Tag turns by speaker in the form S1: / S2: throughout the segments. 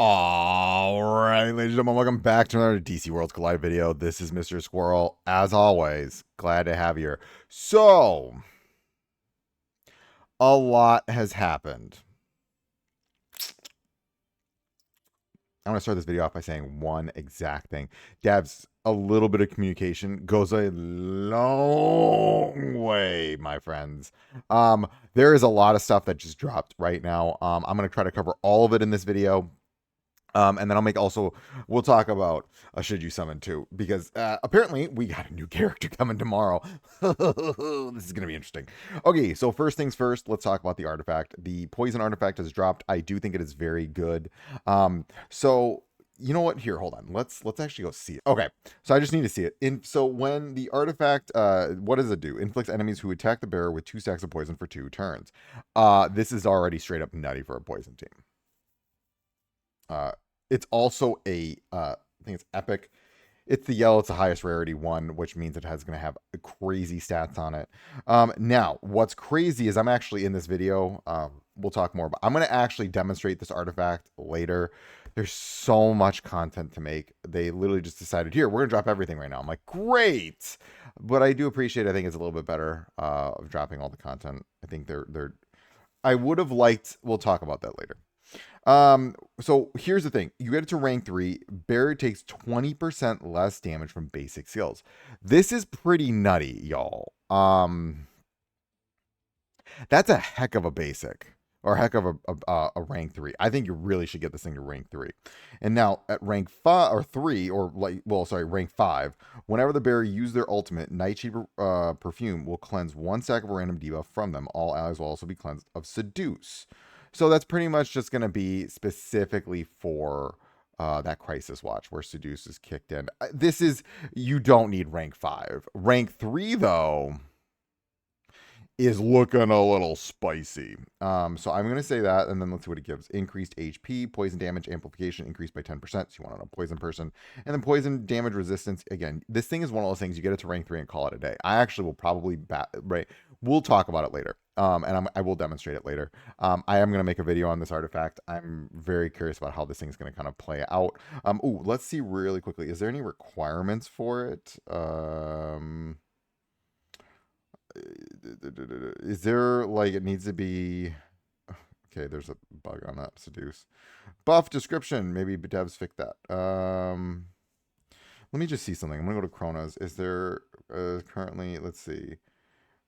S1: Alright, ladies and gentlemen, welcome back to another DC Worlds Collide video. This is Mr. Squirrel. As always, glad to have you here. So, a lot has happened. I'm going to start this video off by saying one exact thing. Devs, a little bit of communication goes a long way, my friends. There is a lot of stuff that just dropped right now. I'm going to try to cover all of it in this video. And then we'll talk about Should You Summon too, because apparently we got a new character coming tomorrow. This is going to be interesting. Okay, so first things first, let's talk about the artifact. The poison artifact has dropped. I do think it is very good. So you know what? Here, hold on. Let's actually go see it. Okay, so I just need to see it. So when the artifact, what does it do? Inflicts enemies who attack the bearer with 2 stacks of poison for 2 turns. This is already straight up nutty for a poison team. It's also I think it's epic. It's the yellow. It's the highest rarity one, which means it has going to have crazy stats on it. Now, what's crazy is I'm actually in this video. We'll talk more, but I'm going to actually demonstrate this artifact later. There's so much content to make. They literally just decided, here, we're going to drop everything right now. I'm like, great. But I do appreciate it. I think it's a little bit better of dropping all the content. I think I would have liked, we'll talk about that later. So here's the thing. You get it to rank 3. Barrier takes 20% less damage from basic skills. This is pretty nutty, y'all. That's a heck of a basic. Or a heck of a rank 3. I think you really should get this thing to rank 3. And now at rank 5 or 3, or rank 5, whenever the bearer uses their ultimate, Nightshade Perfume will cleanse 1 stack of a random debuff from them. All allies will also be cleansed of Seduce. So that's pretty much just going to be specifically for that Crisis Watch where Seduce is kicked in. You don't need rank 5. Rank 3, though, is looking a little spicy. So I'm going to say that, and then let's see what it gives. Increased HP, poison damage amplification increased by 10%. So you want to know poison person. And then poison damage resistance. Again, this thing is one of those things you get it to rank 3 and call it a day. I actually will probably we'll talk about it later. And I will demonstrate it later. I am going to make a video on this artifact. I'm very curious about how this thing is going to kind of play out. Let's see really quickly. Is there any requirements for it? Is there, like, it needs to be... Okay, there's a bug on that. Seduce. Buff description. Maybe devs fix that. Let me just see something. I'm going to go to Chronos. Is there currently... Let's see.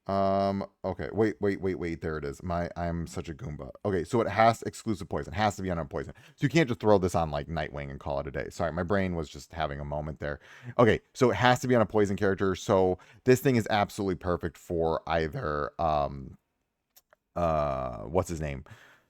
S1: Okay, wait, there it is. I'm such a Goomba. Okay, so it has exclusive poison. It has to be on a poison. So you can't just throw this on like Nightwing and call it a day. Sorry, my brain was just having a moment there. Okay, so it has to be on a poison character. So this thing is absolutely perfect for either what's his name?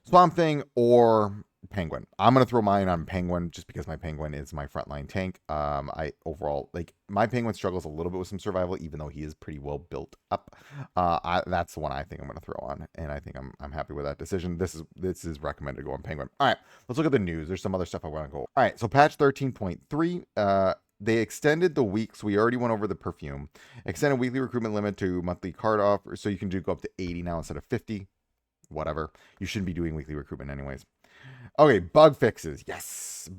S1: Swamp Thing or Penguin. I'm gonna throw mine on Penguin just because my Penguin is my frontline tank. I overall, like, my Penguin struggles a little bit with some survival, even though he is pretty well built up. That's the one I think I'm gonna throw on, and I think I'm happy with that decision. This is recommended to go on Penguin. All right, let's look at the news. There's some other stuff I want to go. All right, so patch 13.3. They extended the weeks. We already went over the perfume. Extended weekly recruitment limit to monthly card offer, so you can go up to 80 now instead of 50. Whatever. You shouldn't be doing weekly recruitment anyways. Okay, bug fixes. Yes.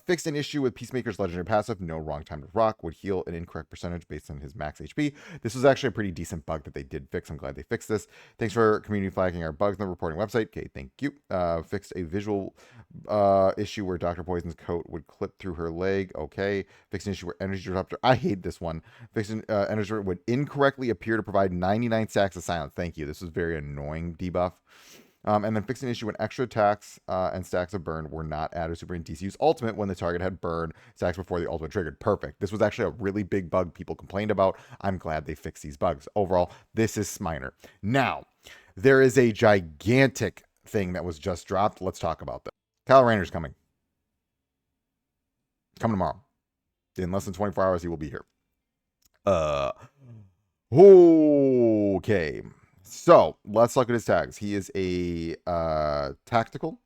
S1: Fixed an issue with Peacemaker's legendary passive. No wrong time to rock. Would heal an incorrect percentage based on his max HP. This was actually a pretty decent bug that they did fix. I'm glad they fixed this. Thanks for community flagging our bugs on the reporting website. Okay, thank you. Fixed a visual issue where Dr. Poison's coat would clip through her leg. Okay. Fixed an issue where energy disruptor. I hate this one. Fixed an energy disruptor would incorrectly appear to provide 99 stacks of silence. Thank you. This was very annoying debuff. And then fixing an issue when extra attacks and stacks of burn were not added super in DCU's ultimate when the target had burn stacks before the ultimate triggered. Perfect. This was actually a really big bug people complained about. I'm glad they fixed these bugs. Overall, this is minor. Now, there is a gigantic thing that was just dropped. Let's talk about this. Kyle Rayner's coming. Coming tomorrow. In less than 24 hours, he will be here. Okay. So let's look at his tags. He is a tactical.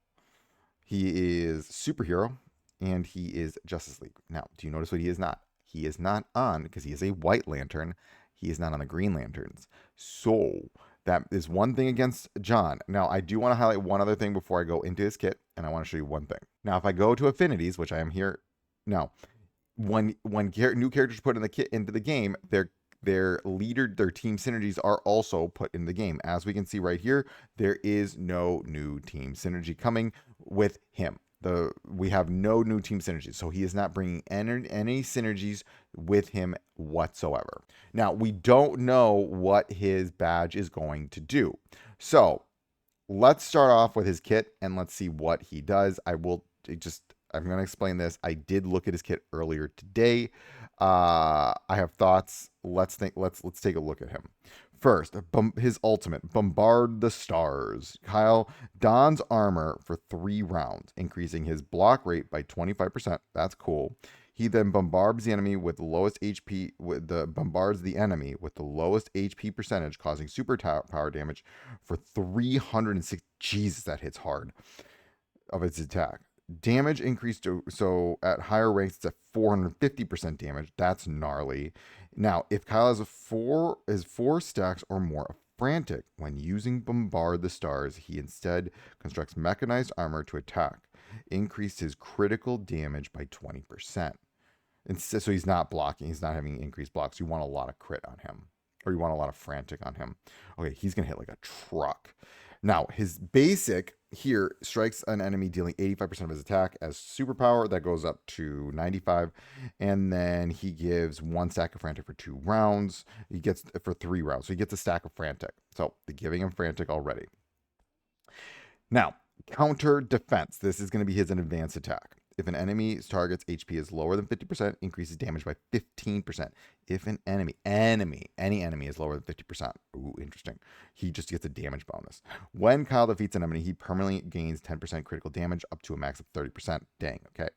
S1: He is superhero, and he is Justice League. Now, do you notice what he is not? He is not on, because he is a White Lantern. He is not on the Green Lanterns. So that is one thing against John. Now, I do want to highlight one other thing before I go into his kit. And I want to show you one thing. Now, if I go to affinities, which I am here, no, when new characters put in the kit into the game, their leader, their team synergies are also put in the game. As we can see right here, there is no new team synergy coming with him. We have no new team synergies, so he is not bringing any synergies with him whatsoever. Now, we don't know what his badge is going to do. So let's start off with his kit and let's see what he does. I'm going to explain this. I did look at his kit earlier today. I have thoughts. Let's take a look at him. First, his ultimate, Bombard the Stars. Kyle dons armor for 3 rounds, increasing his block rate by 25%. That's cool. He then bombards the enemy with the lowest HP, bombards the enemy with the lowest HP percentage, causing super power damage for 306. Jesus, that hits hard of its attack. Damage increased so at higher ranks it's at 450% damage. That's gnarly. Now, if Kyle has four stacks or more of frantic when using Bombard the Stars, he instead constructs mechanized armor to attack. Increased his critical damage by 20%. So he's not blocking. He's not having increased blocks. You want a lot of crit on him, or you want a lot of frantic on him. Okay, he's gonna hit like a truck. Now, his basic here strikes an enemy dealing 85% of his attack as superpower. That goes up to 95. And then he gives 1 stack of frantic for 2 rounds. He gets for 3 rounds. So he gets a stack of frantic. So they're giving him frantic already. Now, counter defense. This is going to be his advanced attack. If an enemy's target's HP is lower than 50%, increases damage by 15%. If an any enemy is lower than 50%, ooh, interesting, he just gets a damage bonus. When Kyle defeats an enemy, he permanently gains 10% critical damage up to a max of 30%. Dang, okay.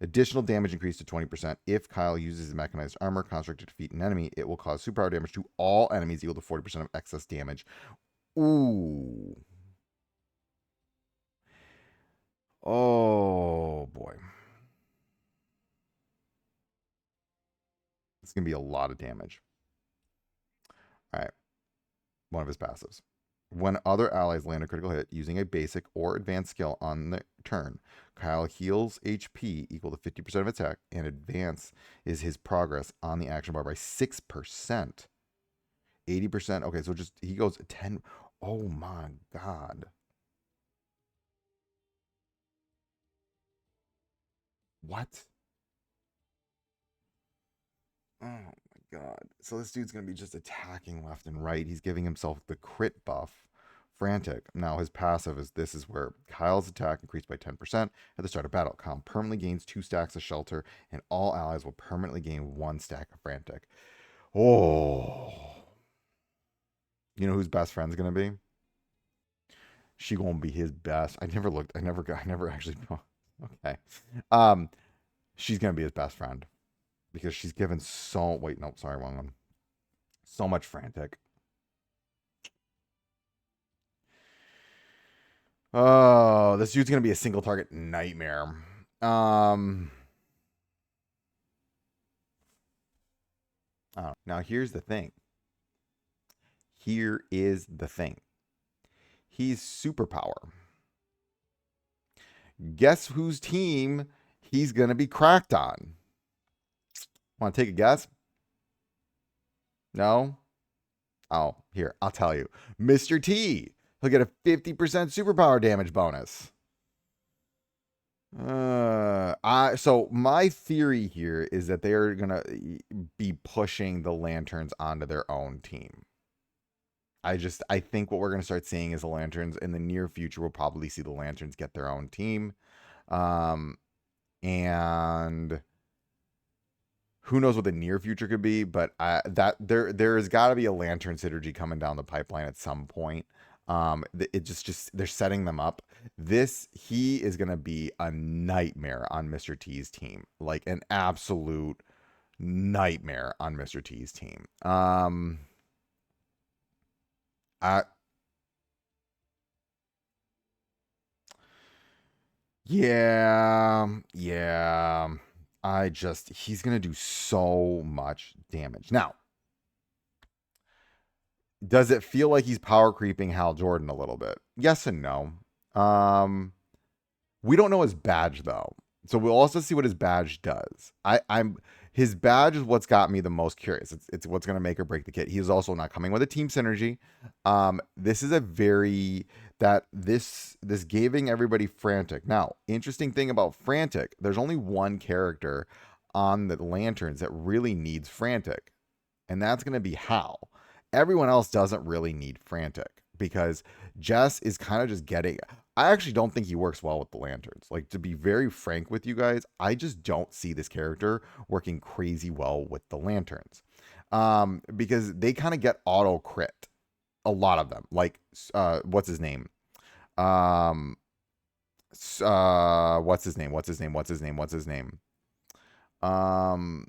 S1: Additional damage increased to 20%. If Kyle uses his mechanized armor construct to defeat an enemy, it will cause superpower damage to all enemies equal to 40% of excess damage. Ooh. Oh, boy. It's going to be a lot of damage. All right. One of his passives. When other allies land a critical hit using a basic or advanced skill on the turn, Kyle heals HP equal to 50% of attack and advance is his progress on the action bar by 6%. 80%. Okay, so just he goes 10. Oh my God. What? Oh my God. So this dude's going to be just attacking left and right. He's giving himself the crit buff. Frantic. Now his passive is where Kyle's attack increased by 10% at the start of battle. Kyle permanently gains 2 stacks of shelter, and all allies will permanently gain 1 stack of frantic. Oh. You know whose best friend's going to be? She gonna be his best. I never looked. I never actually. Okay. She's gonna be his best friend because she's given so. Wait, no, sorry, wrong one. So much frantic. Oh, this dude's gonna be a single target nightmare. Oh, now here's the thing. Here is the thing. He's superpower. Guess whose team he's gonna be cracked on? Want to take a guess? No? Oh, here, I'll tell you. Mr. T. He'll get a 50% superpower damage bonus. So my theory here is that they are gonna be pushing the Lanterns onto their own team. I think what we're gonna start seeing is the Lanterns in the near future. We'll probably see the Lanterns get their own team, and who knows what the near future could be. But that there has got to be a Lantern synergy coming down the pipeline at some point. It just they're setting them up. He is gonna be a nightmare on Mr. T's team, like an absolute nightmare on Mr. T's team. Yeah. He's gonna do so much damage. Now, does it feel like he's power creeping Hal Jordan a little bit? Yes and no. We don't know his badge though. So we'll also see what his badge does. I'm his badge is what's got me the most curious. It's what's gonna make or break the kit. He is also not coming with a team synergy. This is a very this giving everybody frantic. Now, interesting thing about frantic, there's only one character on the lanterns that really needs frantic, and that's gonna be Hal. Everyone else doesn't really need frantic because Jess is kind of just getting. I actually don't think he works well with the lanterns. Like, to be very frank with you guys, I just don't see this character working crazy well with the lanterns. Because they kind of get auto crit. A lot of them. Like, what's his name? Um, what's his name? What's his name? What's his name? What's his name? Um,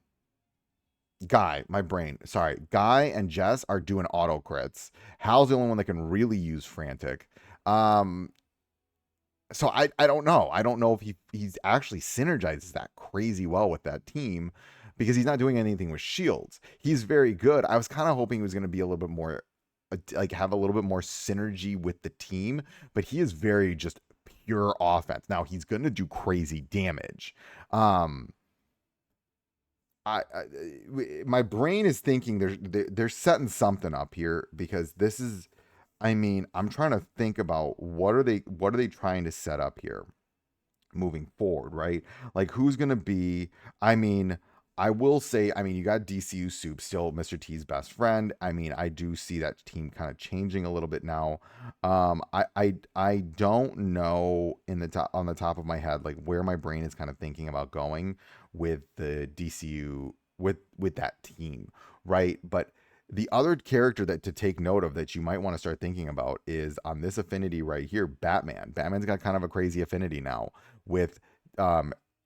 S1: Guy, my brain. Sorry. Guy and Jess are doing auto crits. Hal's the only one that can really use frantic. Um, so I don't know. I don't know if he's actually synergizes that crazy well with that team because he's not doing anything with shields. He's very good. I was kind of hoping he was going to be a little bit more like have a little bit more synergy with the team, but he is very just pure offense. Now he's going to do crazy damage. My brain is thinking they're setting something up here because this is, I mean, I'm trying to think about what are they trying to set up here moving forward, right? Like who's gonna be, I mean, I will say, I mean, you got DCU Soup, still Mr. T's best friend. I mean, I do see that team kind of changing a little bit now. I don't know on the top of my head like where my brain is kind of thinking about going with the DCU with that team, right? But the other character that to take note of that you might want to start thinking about is on this affinity right here, Batman. Batman's got kind of a crazy affinity now with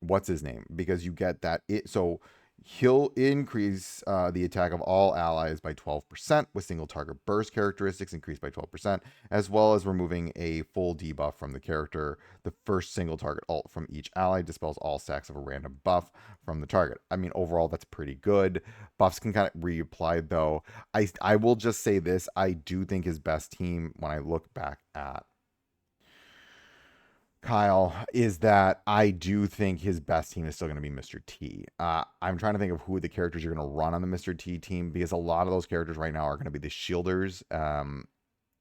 S1: what's his name, because you get that so he'll increase the attack of all allies by 12% with single target burst characteristics increased by 12%, as well as removing a full debuff from the character. The first single target ult from each ally dispels all stacks of a random buff from the target. I mean, overall, that's pretty good. Buffs can kind of reapply, though. I will just say this. I do think his best team, when I look back at Kyle, is that I do think his best team is still going to be Mr. T. I'm trying to think of who the characters you're going to run on the Mr. T team because a lot of those characters right now are going to be the shielders.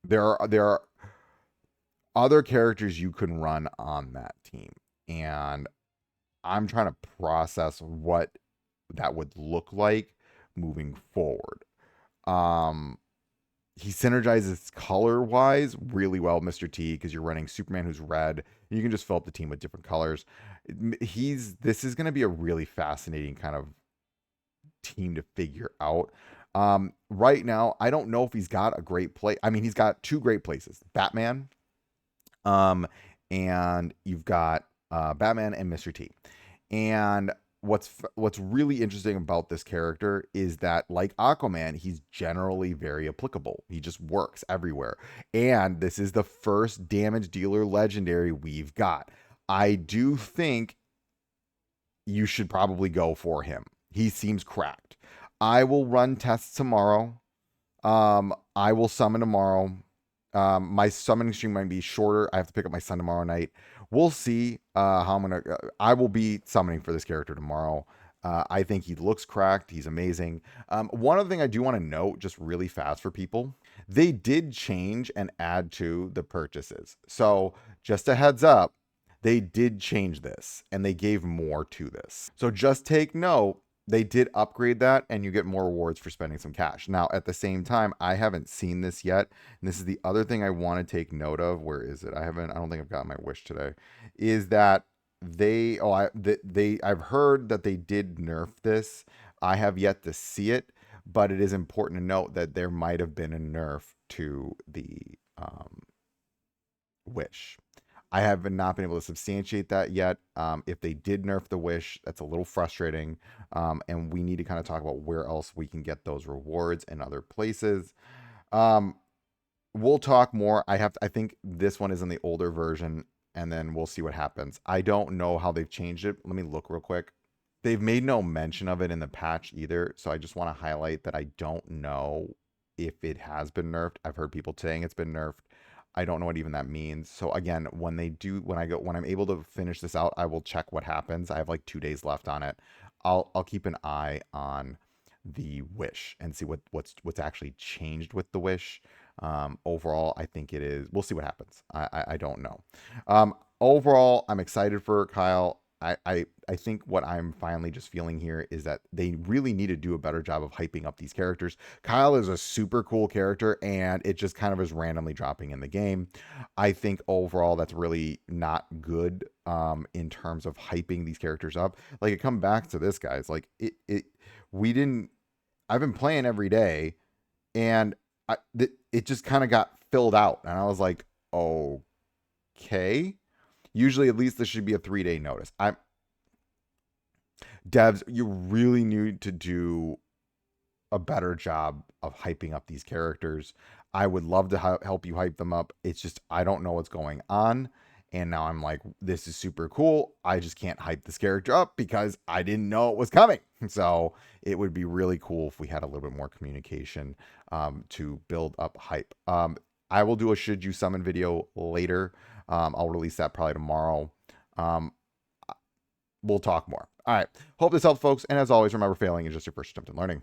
S1: There are other characters you can run on that team, and I'm trying to process what that would look like moving forward. He synergizes color wise really well, Mr. T, because you're running Superman who's red. You can just fill up the team with different colors. This is going to be a really fascinating kind of team to figure out. Right now, I don't know if he's got a great play. I mean, he's got two great places, Batman, and you've got Batman and Mr. T. And what's really interesting about this character is that, like Aquaman, he's generally very applicable. He just works everywhere. And this is the first damage dealer legendary we've got. I do think you should probably go for him. He seems cracked. I will run tests tomorrow. I will summon tomorrow. My summoning stream might be shorter. I have to pick up my son tomorrow night. We'll see how I'm gonna. I will be summoning for this character tomorrow. I think he looks cracked. He's amazing. One other thing I do want to note, just really fast for people, they did change and add to the purchases. So just a heads up, they did change this and they gave more to this. So just take note. They did upgrade that and you get more rewards for spending some cash. Now, at the same time, I haven't seen this yet. And this is the other thing I want to take note of. Where is it? I don't think I've got my wish today. Is that I've heard that they did nerf this. I have yet to see it, but it is important to note that there might have been a nerf to the wish. I have not been able to substantiate that yet. If they did nerf the wish, that's a little frustrating. And we need to kind of talk about where else we can get those rewards in other places. We'll talk more. I think this one is in the older version, and then we'll see what happens. I don't know how they've changed it. Let me look real quick. They've made no mention of it in the patch either. So I just want to highlight that I don't know if it has been nerfed. I've heard people saying it's been nerfed. I don't know what even that means. So again, when I'm able to finish this out, I will check what happens. I have like 2 days left on it. I'll keep an eye on the wish and see what's actually changed with the wish. Overall, I think it is. We'll see what happens. I don't know. Overall, I'm excited for Kyle. I think what I'm finally just feeling here is that they really need to do a better job of hyping up these characters. Kyle is a super cool character, and it just kind of is randomly dropping in the game. I think overall that's really not good in terms of hyping these characters up. Like, it come back to this, guys. Like, we didn't. I've been playing every day, and it just kind of got filled out, and I was like, okay. Usually, at least this should be a 3-day notice. Devs, you really need to do a better job of hyping up these characters. I would love to help you hype them up. It's just, I don't know what's going on. And now I'm like, this is super cool. I just can't hype this character up because I didn't know it was coming. So it would be really cool if we had a little bit more communication to build up hype. I will do a should you summon video later. I'll release that probably tomorrow. We'll talk more. All right. Hope this helps, folks. And as always, remember, failing is just your first attempt in learning.